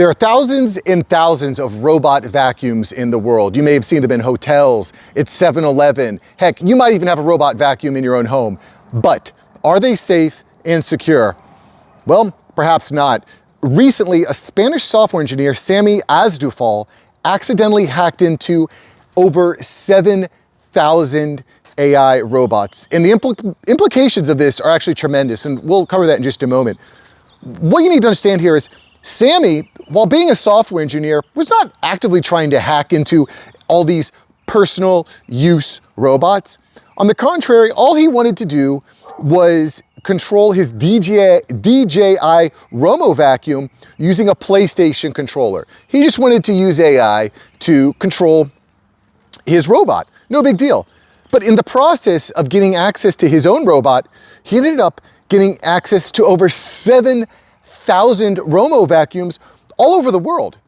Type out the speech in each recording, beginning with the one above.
There are thousands and thousands of robot vacuums in the world. You may have seen them in hotels, at 7-Eleven. Heck, you might even have a robot vacuum in your own home. But are they safe and secure? Well, perhaps not. Recently, a Spanish software engineer, Sami Asdrubal, accidentally hacked into over 7,000 AI robots. And the implications of this are actually tremendous, and we'll cover that in just a moment. What you need to understand here is Sami, while being a software engineer, was not actively trying to hack into all these personal use robots. On the contrary, all he wanted to do was control his DJI Romo vacuum using a PlayStation controller. He just wanted to use AI to control his robot. No big deal. But in the process of getting access to his own robot, he ended up getting access to over 7,000 Romo vacuums all over the world.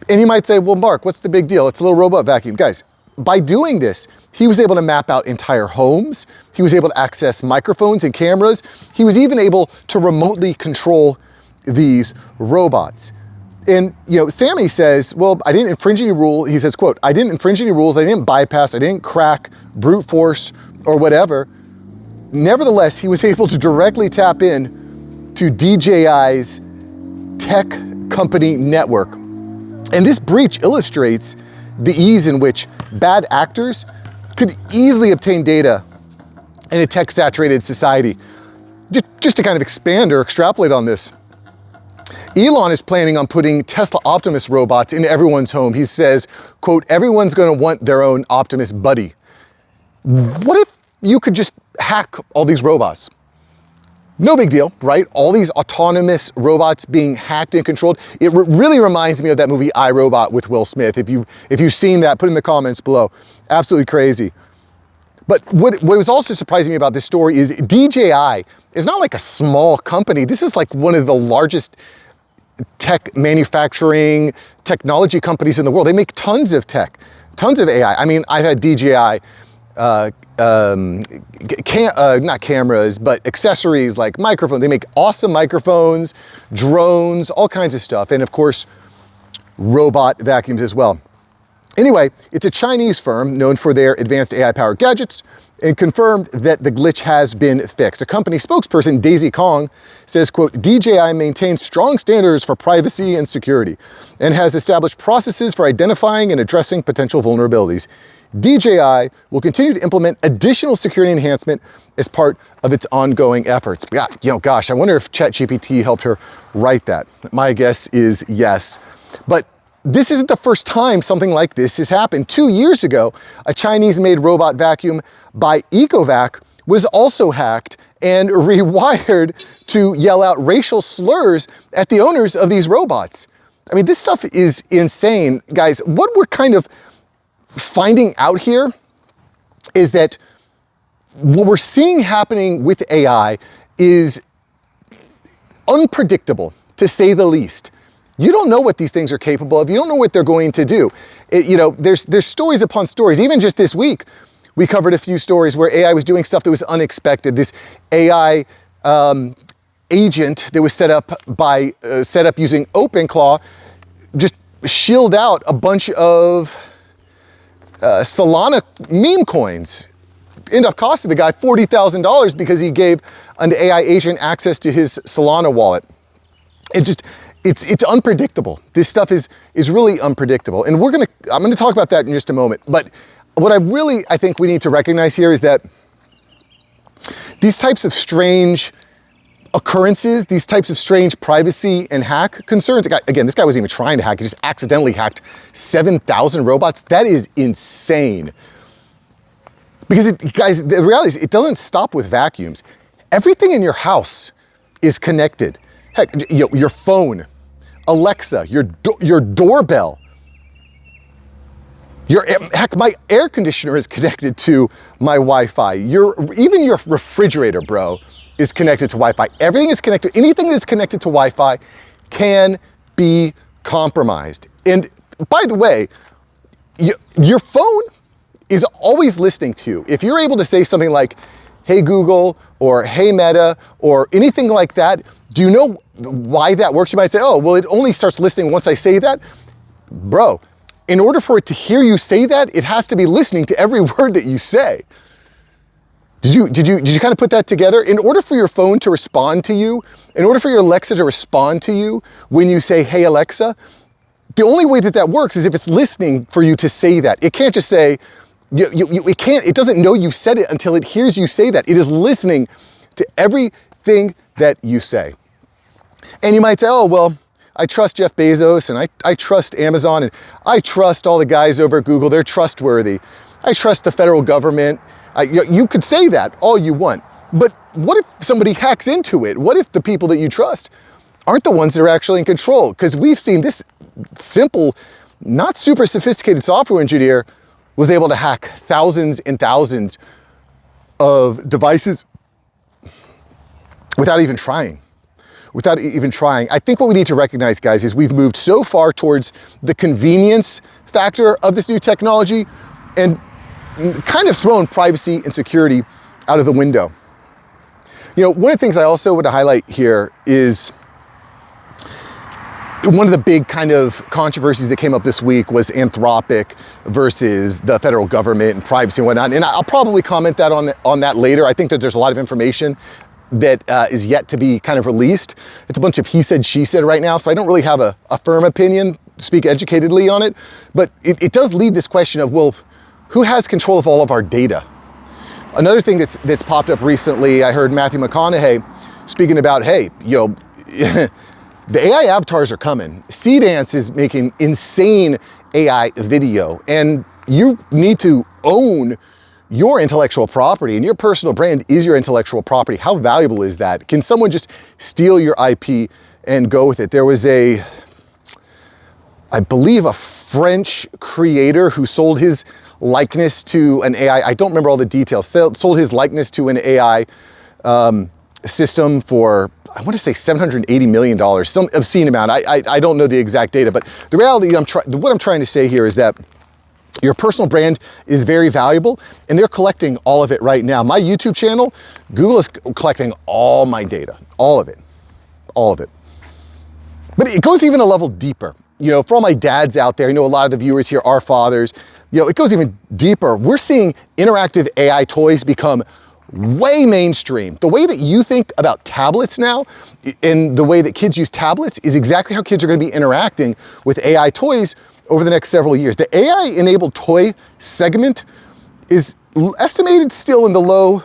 And you might say, well, Mark, what's the big deal? It's a little robot vacuum. Guys, by doing this, he was able to map out entire homes. He was able to access microphones and cameras. He was even able to remotely control these robots. And, Sami says, well, I didn't infringe any rule. He says, quote, I didn't infringe any rules. I didn't bypass. I didn't crack, brute force, or whatever. Nevertheless, he was able to directly tap in to DJI's tech company network. And this breach illustrates the ease in which bad actors could easily obtain data in a tech-saturated society. Just to kind of expand or extrapolate on this, Elon is planning on putting Tesla Optimus robots in everyone's home. He says, quote, everyone's gonna want their own Optimus buddy. What if you could just hack all these robots? No big deal, right? All these autonomous robots being hacked and controlled. It really reminds me of that movie I, Robot with Will Smith. If you've seen that, put in the comments below. Absolutely crazy. But what was also surprising me about this story is DJI is not like a small company. This is like one of the largest tech manufacturing technology companies in the world. They make tons of tech, tons of AI. I mean, I've had DJI, not cameras, but accessories like microphones. They make awesome microphones, drones, all kinds of stuff. And of course, robot vacuums as well. Anyway, it's a Chinese firm known for their advanced AI-powered gadgets and confirmed that the glitch has been fixed. A company spokesperson, Daisy Kong, says, quote, DJI maintains strong standards for privacy and security and has established processes for identifying and addressing potential vulnerabilities. DJI will continue to implement additional security enhancement as part of its ongoing efforts. Gosh, I wonder if ChatGPT helped her write that. My guess is yes. But this isn't the first time something like this has happened. 2 years ago, a Chinese-made robot vacuum by Ecovac was also hacked and rewired to yell out racial slurs at the owners of these robots. I mean, this stuff is insane. Guys, what we're kind of finding out here is that what we're seeing happening with AI is unpredictable, to say the least. You don't know what these things are capable of. You don't know what they're going to do. There's stories upon stories. Even just this week, we covered a few stories where AI was doing stuff that was unexpected. This AI agent that was set up using OpenClaw just shilled out a bunch of Solana meme coins. Ended up costing the guy $40,000 because he gave an AI agent access to his Solana wallet. It's unpredictable. This stuff is really unpredictable. And I'm gonna talk about that in just a moment. But what I think we need to recognize here is that these types of strange occurrences, these types of strange privacy and hack concerns, again, this guy wasn't even trying to hack, he just accidentally hacked 7,000 robots. That is insane. Because guys, the reality is it doesn't stop with vacuums. Everything in your house is connected. Heck, your phone, Alexa, your doorbell, heck, my air conditioner is connected to my Wi-Fi. Even your refrigerator, bro, is connected to Wi-Fi. Everything is connected. Anything that's connected to Wi-Fi can be compromised. And by the way, your phone is always listening to you. If you're able to say something like, Hey Google, or Hey Meta, or anything like that. Do you know why that works? You might say, oh, well, it only starts listening once I say that. Bro, in order for it to hear you say that, it has to be listening to every word that you say. Did you kind of put that together? In order for your phone to respond to you, in order for your Alexa to respond to you when you say, hey Alexa, the only way that that works is if it's listening for you to say that. It can't just say, it doesn't know you said it until it hears you say that. It is listening to everything that you say. And you might say, oh, well, I trust Jeff Bezos, and I trust Amazon, and I trust all the guys over at Google. They're trustworthy. I trust the federal government. You could say that all you want, but what if somebody hacks into it? What if the people that you trust aren't the ones that are actually in control? Because we've seen this simple, not super sophisticated software engineer was able to hack thousands and thousands of devices without even trying. I think what we need to recognize, guys, is we've moved so far towards the convenience factor of this new technology and kind of thrown privacy and security out of the window. You know, one of the things I also want to highlight here is one of the big kind of controversies that came up this week was Anthropic versus the federal government and privacy and whatnot. And I'll probably comment that on that later. I think that there's a lot of information that is yet to be kind of released. It's a bunch of he said, she said right now, so I don't really have a firm opinion, speak educatedly on it. But it does lead this question of, well, who has control of all of our data? Another thing that's popped up recently, I heard Matthew McConaughey speaking about, hey, the AI avatars are coming. Seedance is making insane AI video, and you need to own your intellectual property, and your personal brand is your intellectual property. How valuable is that? Can someone just steal your IP and go with it? There was I believe a French creator who sold his likeness to an AI. I don't remember all the details. Sold his likeness to an AI system for, I want to say $780 million, some obscene amount. I don't know the exact data, but the reality, what I'm trying to say here is that your personal brand is very valuable, and they're collecting all of it right now. My YouTube channel, Google is collecting all my data, all of it. But it goes even a level deeper. You know, for all my dads out there, I know a lot of the viewers here are fathers. You know, it goes even deeper. We're seeing interactive AI toys become way mainstream. The way that you think about tablets now and the way that kids use tablets is exactly how kids are going to be interacting with AI toys over the next several years. The AI-enabled toy segment is estimated still in the low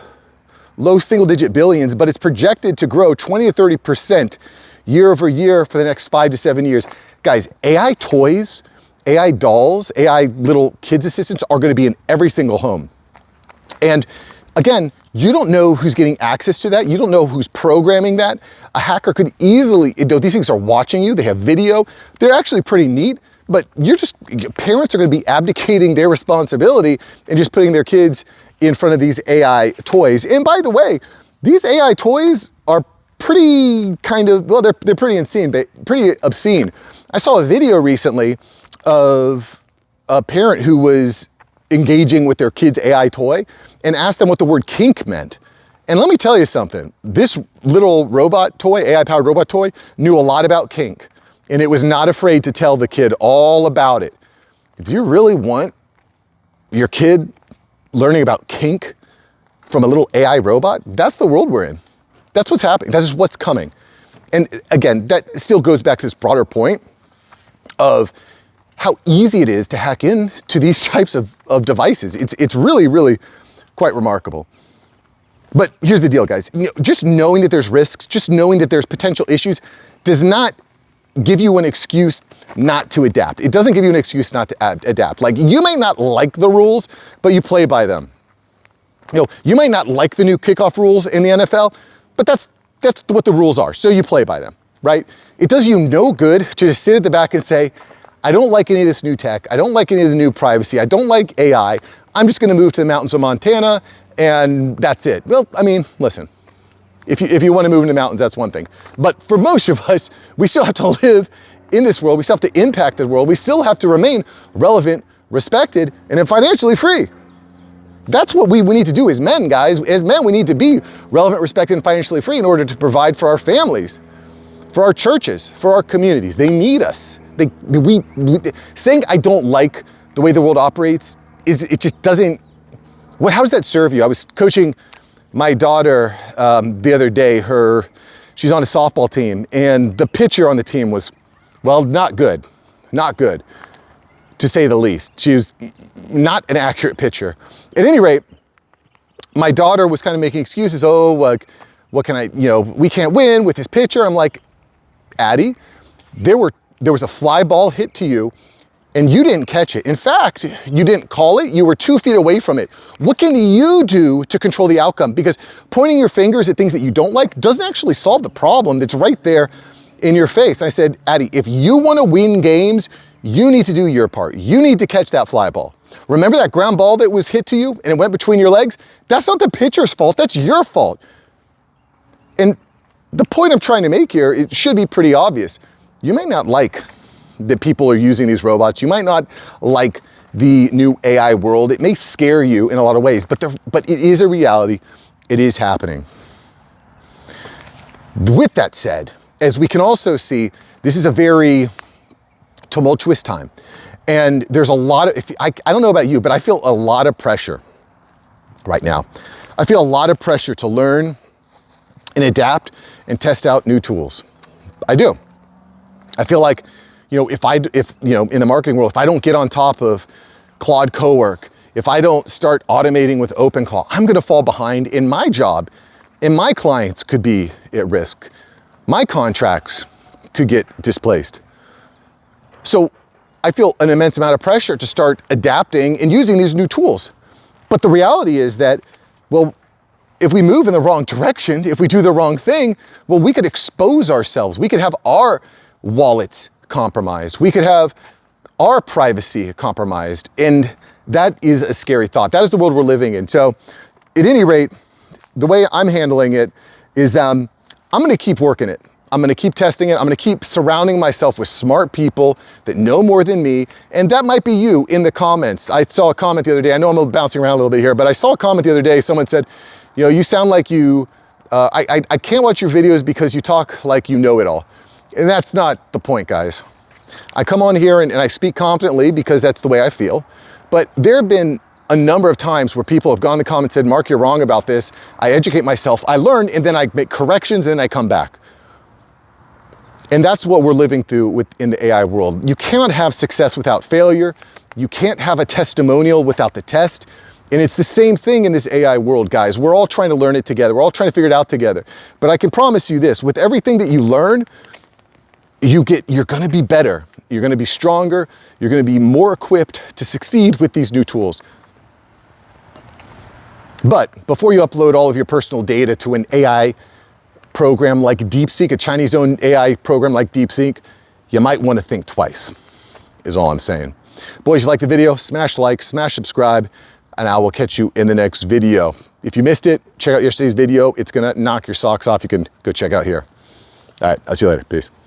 single-digit billions, but it's projected to grow 20 to 30% year over year for the next 5 to 7 years. Guys, AI toys, AI dolls, AI little kids assistants are going to be in every single home. And again, you don't know who's getting access to that. You don't know who's programming that. A hacker could easily, these things are watching you. They have video. They're actually pretty neat. But parents are going to be abdicating their responsibility and just putting their kids in front of these AI toys. And by the way, these AI toys are pretty they're pretty obscene. I saw a video recently of a parent who was engaging with their kid's AI toy and asked them what the word kink meant. And let me tell you something, this little robot toy, AI-powered robot toy, knew a lot about kink. And it was not afraid to tell the kid all about it. Do you really want your kid learning about kink from a little AI robot? That's the world we're in. That's what's happening. That's just what's coming. And again, that still goes back to this broader point of how easy it is to hack into these types of devices. It's really, really quite remarkable. But here's the deal, guys. Just knowing that there's risks, just knowing that there's potential issues does not give you an excuse not to adapt. It doesn't give you an excuse not to adapt. Like, you might not like the rules, but you play by them. You might not like the new kickoff rules in the NFL, but that's what the rules are, so you play by them, right? It does you no good to just sit at the back and say, I don't like any of this new tech, I don't like any of the new privacy, I don't like AI, I'm just gonna move to the mountains of Montana, and that's it. Well, I mean, listen, if you want to move into the mountains, that's one thing. But for most of us, we still have to live in this world. We still have to impact the world. We still have to remain relevant, respected, and financially free. That's what we need to do as men, guys. As men, we need to be relevant, respected, and financially free in order to provide for our families, for our churches, for our communities. They need us. Saying I don't like the way the world operates it just doesn't. How does that serve you? I was coaching my daughter the other day. She's on a softball team, and the pitcher on the team was, well, not good, to say the least. She was not an accurate pitcher. At any rate, my daughter was kind of making excuses. Oh, like, what can I, we can't win with this pitcher. I'm like, Addie, there was a fly ball hit to you and you didn't catch it. In fact, you didn't call it. You were 2 feet away from it. What can you do to control the outcome? Because pointing your fingers at things that you don't like doesn't actually solve the problem that's right there in your face. I said, Addie, if you want to win games, you need to do your part. You need to catch that fly ball. Remember that ground ball that was hit to you and it went between your legs? That's not the pitcher's fault, that's your fault. And the point I'm trying to make here, it should be pretty obvious. You may not like that people are using these robots. You might not like the new AI world. It may scare you in a lot of ways, but it is a reality. It is happening. With that said, as we can also see, this is a very tumultuous time. And there's a lot of, I don't know about you, but I feel a lot of pressure right now. I feel a lot of pressure to learn and adapt and test out new tools. I do. I feel like, in the marketing world, if I don't get on top of Claude Cowork, if I don't start automating with OpenClaw, I'm gonna fall behind in my job, and my clients could be at risk. My contracts could get displaced. So I feel an immense amount of pressure to start adapting and using these new tools. But the reality is that, well, if we move in the wrong direction, if we do the wrong thing, well, we could expose ourselves. We could have our wallets compromised. We could have our privacy compromised. And that is a scary thought. That is the world we're living in. So at any rate, the way I'm handling it is I'm gonna keep working it. I'm gonna keep testing it. I'm gonna keep surrounding myself with smart people that know more than me. And that might be you in the comments. I saw a comment the other day. I know I'm bouncing around a little bit here, but I saw a comment the other day. Someone said, you sound like I can't watch your videos because you talk like you know it all. And that's not the point, guys. I come on here and I speak confidently because that's the way I feel. But there have been a number of times where people have gone in the comments and said, Mark, you're wrong about this. I educate myself, I learn, and then I make corrections, and then I come back. And that's what we're living through in the AI world. You cannot have success without failure. You can't have a testimonial without the test. And it's the same thing in this AI world, guys. We're all trying to learn it together. We're all trying to figure it out together. But I can promise you this, with everything that you learn, you're gonna be better. You're gonna be stronger. You're gonna be more equipped to succeed with these new tools. But before you upload all of your personal data to an AI program like DeepSeek, a Chinese-owned AI program like DeepSeek, you might want to think twice, is all I'm saying. Boys, if you like the video, smash like, smash subscribe, and I will catch you in the next video. If you missed it, check out yesterday's video. It's gonna knock your socks off. You can go check out here. All right, I'll see you later. Peace.